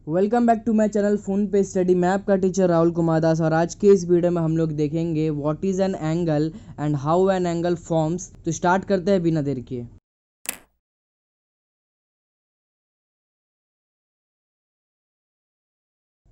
Welcome back to my channel phone पे study. मैं आपका टीचर राहुल कुमार दास और आज के इस वीडियो में हम लोग देखेंगे what is an angle and how an angle forms. तो स्टार्ट करते हैं बिना देर किए।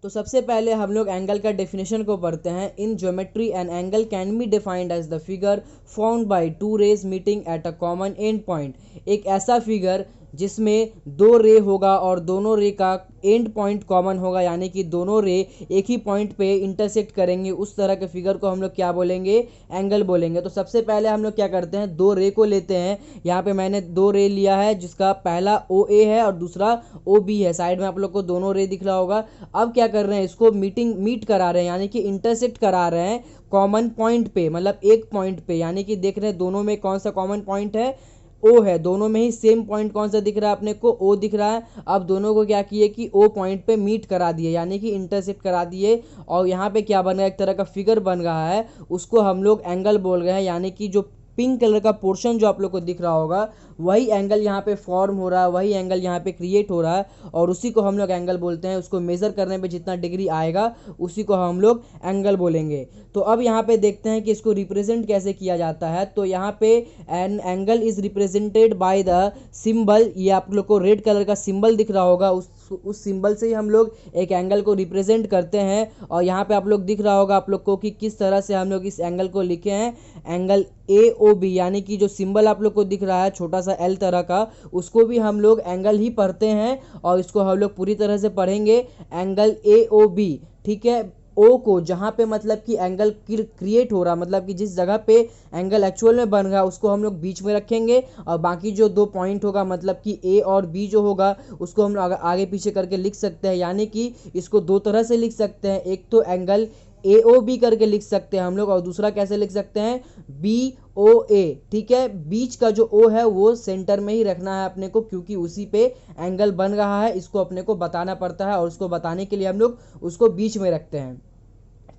तो सबसे पहले हम लोग एंगल का डेफिनेशन को पढ़ते हैं। In geometry an angle can be defined as the figure formed by two rays meeting at a common end point. एक ऐसा फिगर जिसमें दो रे होगा और दोनों रे का एंड पॉइंट कॉमन होगा, यानी कि दोनों रे एक ही पॉइंट पे इंटरसेक्ट करेंगे, उस तरह के फिगर को हम लोग क्या बोलेंगे? एंगल बोलेंगे। तो सबसे पहले हम लोग क्या करते हैं, दो रे को लेते हैं। यहाँ पे मैंने दो रे लिया है जिसका पहला ओ ए है और दूसरा ओ बी है। साइड में आप लोग को दोनों रे दिख रहा होगा। अब क्या कर रहे हैं, इसको मीट करा रहे हैं, यानी कि इंटरसेक्ट करा रहे हैं कॉमन पॉइंट पे, मतलब एक पॉइंट पे। यानी कि देख रहे हैं दोनों में कौन सा कॉमन पॉइंट है? ओ है। दोनों में ही सेम पॉइंट कौन सा दिख रहा है अपने को? ओ दिख रहा है। अब दोनों को क्या किए कि ओ पॉइंट पे मीट करा दिए, यानी कि इंटरसेक्ट करा दिए। और यहाँ पे क्या बन रहा है, एक तरह का फिगर बन रहा है, उसको हम लोग एंगल बोल रहे हैं। यानी कि जो पिंक कलर का पोर्शन जो आप लोग को दिख रहा होगा, वही एंगल यहाँ पे फॉर्म हो रहा है, वही एंगल यहाँ पे क्रिएट हो रहा है और उसी को हम लोग एंगल बोलते हैं। उसको मेज़र करने पे जितना डिग्री आएगा उसी को हम लोग एंगल बोलेंगे। तो अब यहाँ पे देखते हैं कि इसको रिप्रेजेंट कैसे किया जाता है। तो यहाँ पे N angle is represented by the symbol. ये आप लोग को रेड कलर का सिंबल दिख रहा होगा, उस सिंबल से ही हम लोग एक एंगल को रिप्रेजेंट करते हैं। और यहाँ पे आप लोग दिख रहा होगा आप लोग को कि किस तरह से हम लोग इस एंगल को लिखे हैं, एंगल ए ओ बी। यानी कि जो सिंबल आप लोग को दिख रहा है छोटा सा एल तरह का, उसको भी हम लोग एंगल ही पढ़ते हैं और इसको हम लोग पूरी तरह से पढ़ेंगे एंगल ए ओ बी। ठीक है। ओ को जहाँ पे मतलब कि एंगल क्रिएट हो रहा, मतलब कि जिस जगह पे एंगल एक्चुअल में बन रहा, उसको हम लोग बीच में रखेंगे और बाकी जो दो पॉइंट होगा, मतलब कि ए और बी जो होगा, उसको हम लोग आगे पीछे करके लिख सकते हैं। यानी कि इसको दो तरह से लिख सकते हैं। एक तो एंगल ए ओ बी करके लिख सकते हैं हम लोग, और दूसरा कैसे लिख सकते हैं? बी ओ ए। ठीक है। बीच का जो ओ है वो सेंटर में ही रखना है अपने को, क्योंकि उसी पे एंगल बन रहा है, इसको अपने को बताना पड़ता है और उसको बताने के लिए हम लोग उसको बीच में रखते हैं।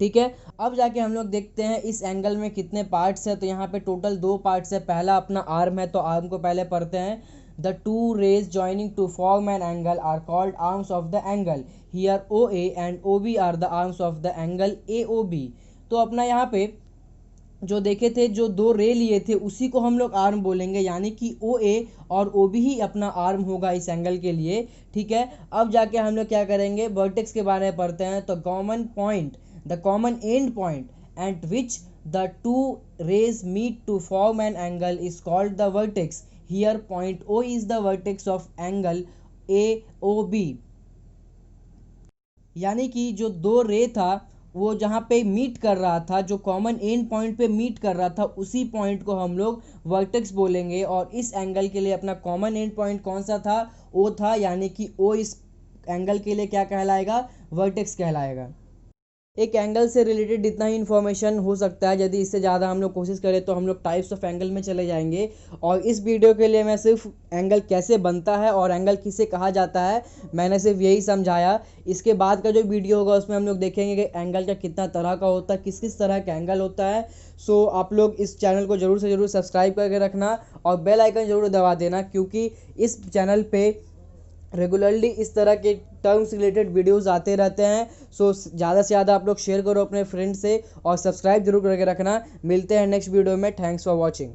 ठीक है। अब जाके हम लोग देखते हैं इस एंगल में कितने पार्ट्स हैं। तो यहाँ पे टोटल दो पार्ट्स है। पहला अपना आर्म है, तो आर्म को पहले पढ़ते हैं। The two rays joining to form an angle are called arms of the angle. Here O A and O B are the arms of the angle A O B. तो अपना यहाँ पे जो देखे थे, जो दो रे लिए थे, उसी को हम लोग आर्म बोलेंगे, यानी कि ओ ए और ओ बी ही अपना आर्म होगा इस एंगल के लिए। ठीक है। अब जाके हम लोग क्या करेंगे, वर्टेक्स के बारे में पढ़ते हैं। तो common point, the common end point at which the two rays meet to form an angle is called the vertex. Here point O is the vertex of angle A O B. यानी कि जो दो रे था वो जहाँ पे meet कर रहा था, जो कॉमन एंड पॉइंट पे मीट कर रहा था, उसी पॉइंट को हम लोग वर्टेक्स बोलेंगे। और इस एंगल के लिए अपना कॉमन एंड पॉइंट कौन सा था? ओ था। यानी कि ओ इस एंगल के लिए क्या कहलाएगा? वर्टेक्स कहलाएगा। एक एंगल से रिलेटेड इतना ही इन्फॉर्मेशन हो सकता है। यदि इससे ज़्यादा हम लोग कोशिश करें तो हम लोग टाइप्स ऑफ एंगल में चले जाएंगे। और इस वीडियो के लिए मैं सिर्फ एंगल कैसे बनता है और एंगल किसे कहा जाता है, मैंने सिर्फ यही समझाया। इसके बाद का जो वीडियो होगा उसमें हम लोग देखेंगे कि एंगल का कितना तरह का होता है, किस किस तरह का एंगल होता है। सो आप लोग इस चैनल को ज़रूर से ज़रूर सब्सक्राइब करके रखना और बेल आइकन ज़रूर दबा देना, क्योंकि इस चैनल पे रेगुलरली इस तरह के टर्म्स रिलेटेड वीडियोस आते रहते हैं। सो ज़्यादा से ज़्यादा आप लोग शेयर करो अपने फ्रेंड से और सब्सक्राइब जरूर करके रखना। मिलते हैं नेक्स्ट वीडियो में। Thanks for watching.